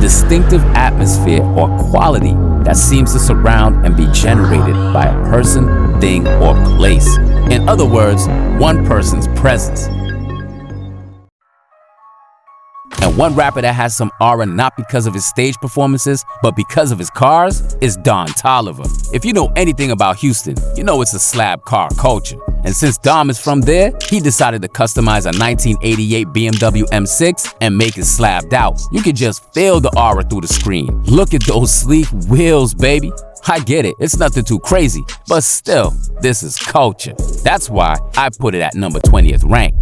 distinctive atmosphere or quality that seems to surround and be generated by a person, thing, or place. In other words, one person's presence. And one rapper that has some aura not because of his stage performances, but because of his cars, is Don Toliver. If you know anything about Houston, you know it's a slab car culture. And since Dom is from there, he decided to customize a 1988 BMW M6 and make it slabbed out. You can just feel the aura through the screen. Look at those sleek wheels, baby. I get it, it's nothing too crazy, but still, this is culture. That's why I put it at number 20th rank.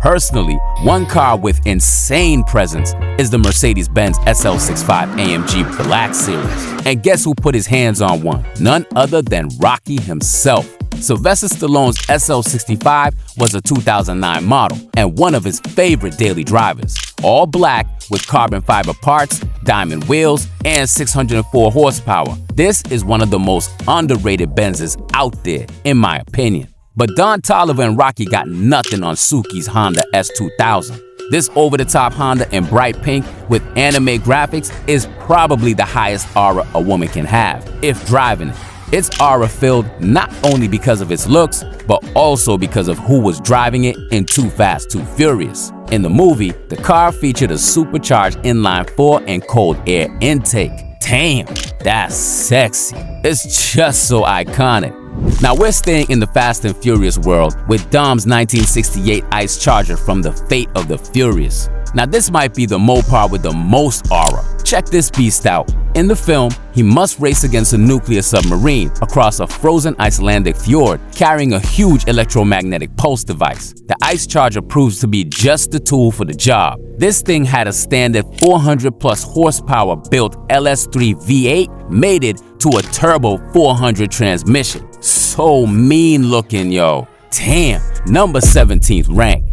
Personally, one car with insane presence is the Mercedes-Benz SL65 AMG Black Series. And guess who put his hands on one? None other than Rocky himself. Sylvester Stallone's SL65 was a 2009 model and one of his favorite daily drivers. All black with carbon fiber parts, diamond wheels, and 604 horsepower. This is one of the most underrated Benzes out there, in my opinion. But Don Toliver and Rocky got nothing on Suki's Honda S2000. This over-the-top Honda in bright pink with anime graphics is probably the highest aura a woman can have if driving it. It's aura-filled not only because of its looks, but also because of who was driving it in Too Fast, Too Furious. In the movie, the car featured a supercharged inline-4 and cold air intake. Damn, that's sexy. It's just so iconic. Now we're staying in the Fast and Furious world with Dom's 1968 Ice Charger from the Fate of the Furious. Now this might be the Mopar with the most aura. Check this beast out. In the film, he must race against a nuclear submarine across a frozen Icelandic fjord, carrying a huge electromagnetic pulse device. The Ice Charger proves to be just the tool for the job. This thing had a standard 400 plus horsepower built LS3 V8 mated to a turbo 400 transmission. So mean looking, yo. Damn, number 17th rank.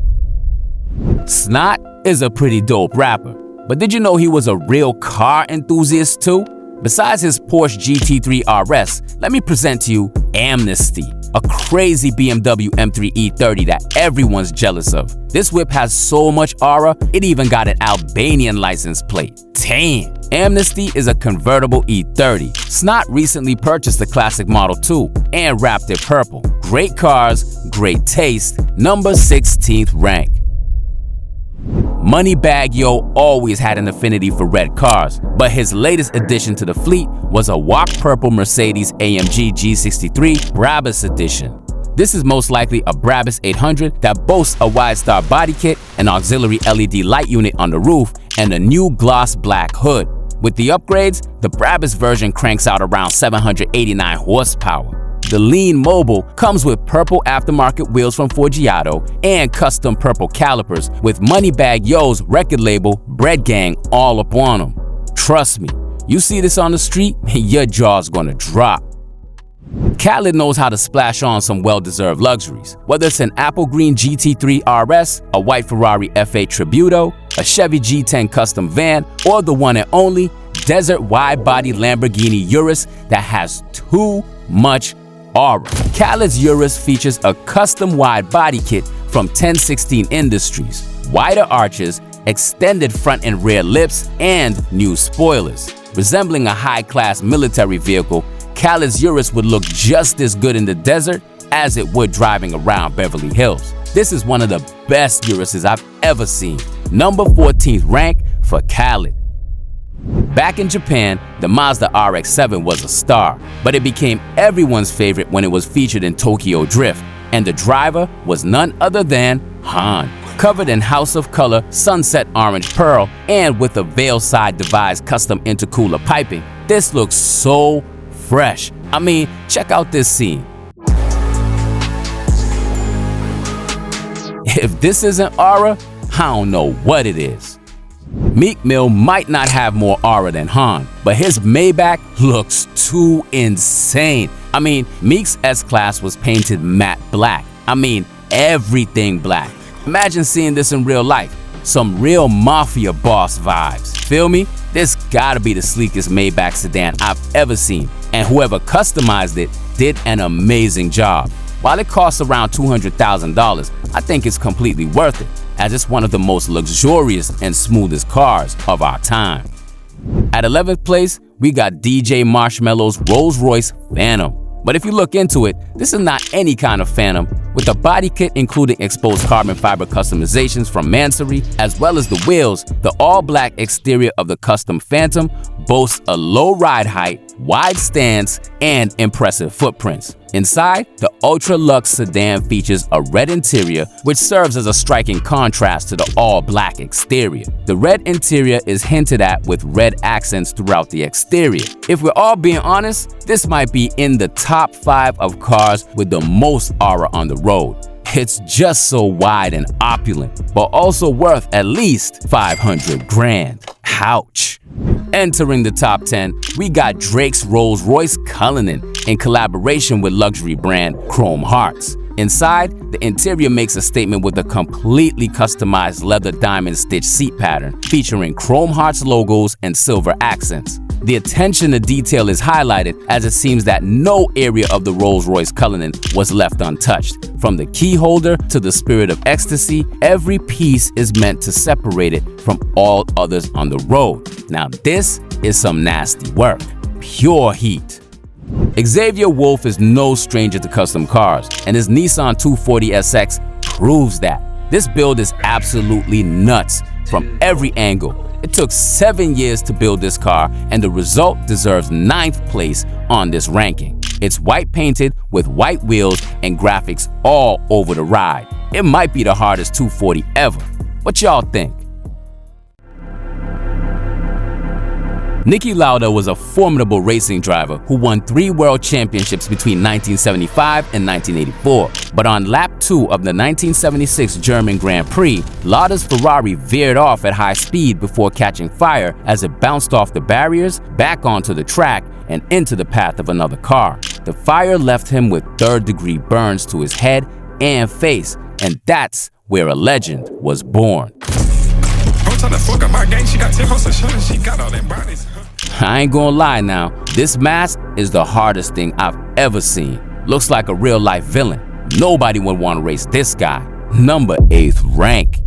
Snot is a pretty dope rapper, but did you know he was a real car enthusiast too? Besides his Porsche GT3 RS, let me present to you Amnesty, a crazy BMW M3 E30 that everyone's jealous of. This whip has so much aura, it even got an Albanian license plate. Damn! Amnesty is a convertible E30. Snot recently purchased the classic Model 2 and wrapped it purple. Great cars, great taste, number 16th rank. Moneybagg Yo always had an affinity for red cars, but his latest addition to the fleet was a walk purple Mercedes AMG G63 Brabus edition. This is most likely a Brabus 800 that boasts a wide-star body kit, an auxiliary LED light unit on the roof, and a new gloss black hood. With the upgrades, the Brabus version cranks out around 789 horsepower. The Lean Mobile comes with purple aftermarket wheels from Forgiato and custom purple calipers with Moneybagg Yo's record label Bread Gang all up on them. Trust me, you see this on the street, your jaw's gonna drop. Khaled knows how to splash on some well-deserved luxuries. Whether it's an apple green GT3 RS, a white Ferrari F8 Tributo, a Chevy G10 custom van, or the one and only desert wide-body Lamborghini Urus that has too much aura. Khaled's Urus features a custom wide body kit from 1016 Industries, wider arches, extended front and rear lips, and new spoilers. Resembling a high-class military vehicle, Khaled's Urus would look just as good in the desert as it would driving around Beverly Hills. This is one of the best Uruses I've ever seen. Number 14th rank for Khaled. Back in Japan, the Mazda RX-7 was a star, but it became everyone's favorite when it was featured in Tokyo Drift, and the driver was none other than Han. Covered in House of Color sunset orange pearl and with a veil side devised custom intercooler piping, this looks so fresh. I mean, check out this scene. If this isn't aura, I don't know what it is. Meek Mill might not have more aura than Han, but his Maybach looks too insane. I mean, Meek's S-Class was painted matte black. I mean, everything black. Imagine seeing this in real life. Some real mafia boss vibes. Feel me? This gotta be the sleekest Maybach sedan I've ever seen, and whoever customized it did an amazing job. While it costs around $200,000, I think it's completely worth it. as it's one of the most luxurious and smoothest cars of our time. At 11th place, we got DJ Marshmello's Rolls-Royce Phantom. But if you look into it, this is not any kind of Phantom. With the body kit including exposed carbon fiber customizations from Mansory, as well as the wheels, the all-black exterior of the custom Phantom boasts a low ride height, wide stance, and impressive footprints. Inside, the ultra-luxe sedan features a red interior, which serves as a striking contrast to the all-black exterior. The red interior is hinted at with red accents throughout the exterior. If we're all being honest, this might be in the top 5 of cars with the most aura on the road. It's just so wide and opulent, but also worth at least 500 grand. Ouch. Entering the top 10, we got Drake's Rolls-Royce Cullinan in collaboration with luxury brand Chrome Hearts. Inside, the interior makes a statement with a completely customized leather diamond stitch seat pattern featuring Chrome Hearts logos and silver accents. The attention to detail is highlighted as it seems that no area of the Rolls-Royce Cullinan was left untouched. From the key holder to the Spirit of Ecstasy, every piece is meant to separate it from all others on the road. Now this is some nasty work. Pure heat. Xavier Wolf is no stranger to custom cars, and his Nissan 240SX proves that. This build is absolutely nuts from every angle. It took 7 years to build this car, and the result deserves 9th place on this ranking. It's white painted with white wheels and graphics all over the ride. It might be the hardest 240 ever. What y'all think? Niki Lauda was a formidable racing driver who won 3 world championships between 1975 and 1984. But on lap 2 of the 1976 German Grand Prix, Lauda's Ferrari veered off at high speed before catching fire as it bounced off the barriers, back onto the track, and into the path of another car. The fire left him with third-degree burns to his head and face, and that's where a legend was born. I ain't gonna lie now, this mask is the hardest thing I've ever seen. Looks like a real-life villain. Nobody would want to race this guy. Number 8th rank.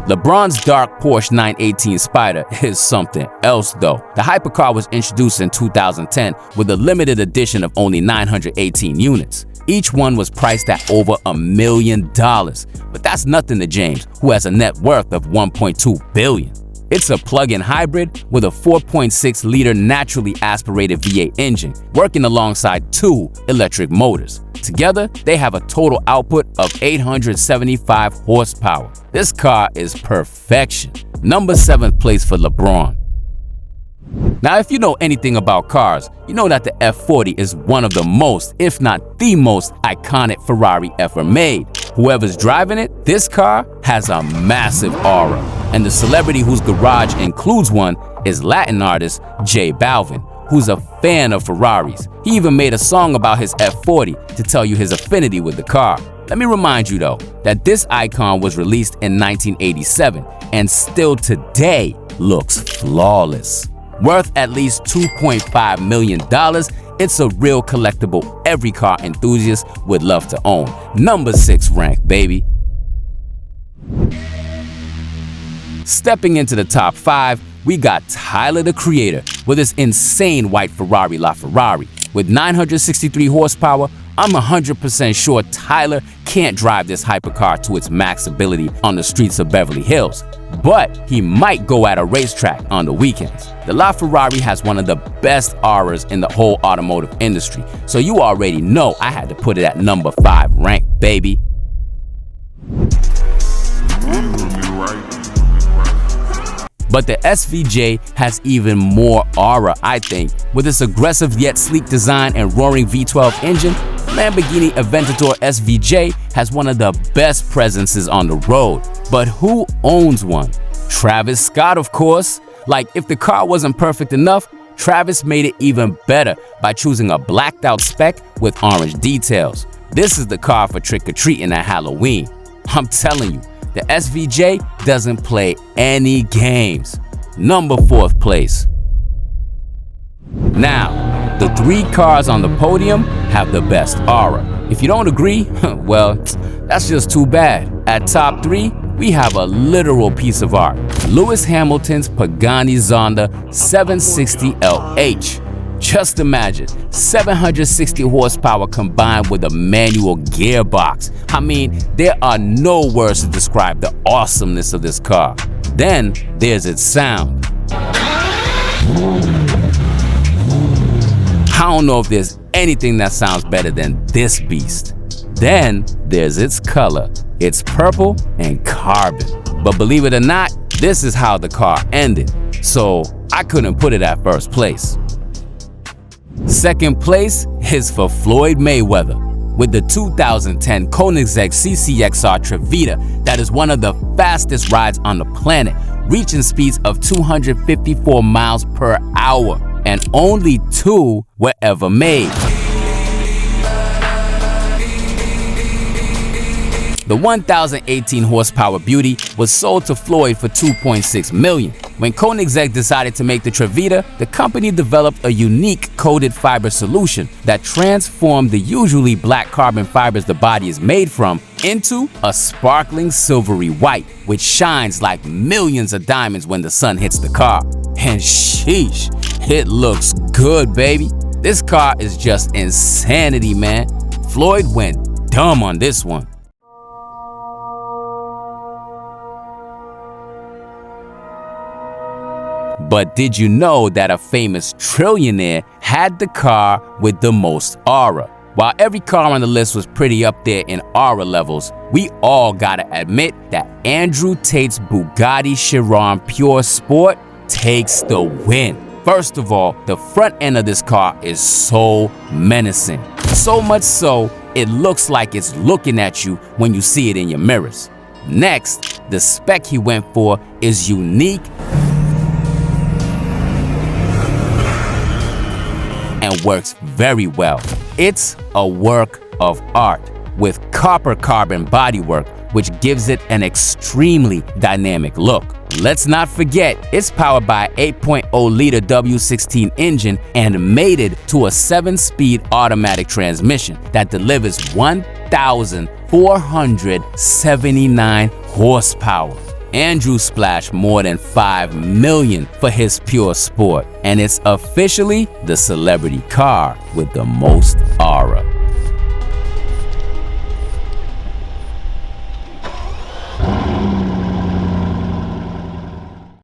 LeBron's dark Porsche 918 Spyder is something else though. The hypercar was introduced in 2010 with a limited edition of only 918 units. Each one was priced at over $1 million, but that's nothing to James, who has a net worth of $1.2 billion. It's a plug-in hybrid with a 4.6-liter naturally aspirated V8 engine, working alongside 2 electric motors. Together, they have a total output of 875 horsepower. This car is perfection. Number 7th place for LeBron. Now, if you know anything about cars, you know that the F40 is one of the most, if not the most, iconic Ferrari ever made. Whoever's driving it, this car has a massive aura. And the celebrity whose garage includes one is Latin artist J Balvin, who's a fan of Ferraris. He even made a song about his F40 to tell you his affinity with the car. Let me remind you though, that this icon was released in 1987 and still today looks flawless. Worth at least $2.5 million, it's a real collectible every car enthusiast would love to own. Number 6 rank, baby. Stepping into the top 5, we got Tyler the Creator with his insane white Ferrari LaFerrari. With 963 horsepower, I'm 100% sure Tyler can't drive this hypercar to its max ability on the streets of Beverly Hills, but he might go at a racetrack on the weekends. The LaFerrari has one of the best auras in the whole automotive industry, so you already know I had to put it at number 5 rank, baby. But the SVJ has even more aura, I think. With its aggressive yet sleek design and roaring V12 engine, Lamborghini Aventador SVJ has one of the best presences on the road. But who owns one? Travis Scott, of course. Like, if the car wasn't perfect enough, Travis made it even better by choosing a blacked out spec with orange details. This is the car for trick-or-treating at Halloween. I'm telling you, the SVJ doesn't play any games. Number 4th place. Now, the 3 cars on the podium have the best aura. If you don't agree, well, that's just too bad. At top 3, we have a literal piece of art. Lewis Hamilton's Pagani Zonda 760LH. Just imagine, 760 horsepower combined with a manual gearbox. I mean, there are no words to describe the awesomeness of this car. Then there's its sound. I don't know if there's anything that sounds better than this beast. Then there's its color. It's purple and carbon. But believe it or not, this is how the car ended. So I couldn't put it at first place. Second place is for Floyd Mayweather with the 2010 Koenigsegg CCXR Trevita that is one of the fastest rides on the planet, reaching speeds of 254 miles per hour, and only 2 were ever made. The 1,018 horsepower beauty was sold to Floyd for $2.6 million. When Koenigsegg decided to make the Trevita, the company developed a unique coated fiber solution that transformed the usually black carbon fibers the body is made from into a sparkling silvery white, which shines like millions of diamonds when the sun hits the car. And sheesh, it looks good, baby. This car is just insanity, man. Floyd went dumb on this one. But did you know that a famous trillionaire had the car with the most aura? While every car on the list was pretty up there in aura levels, we all gotta admit that Andrew Tate's Bugatti Chiron Pure Sport takes the win. First of all, the front end of this car is so menacing. So much so, it looks like it's looking at you when you see it in your mirrors. Next, the spec he went for is unique and works very well. It's a work of art with copper carbon bodywork, which gives it an extremely dynamic look. Let's not forget, it's powered by an 8.0-liter W16 engine and mated to a 7-speed automatic transmission that delivers 1,479 horsepower. Andrew splashed more than $5 million for his Pure Sport, and it's officially the celebrity car with the most aura.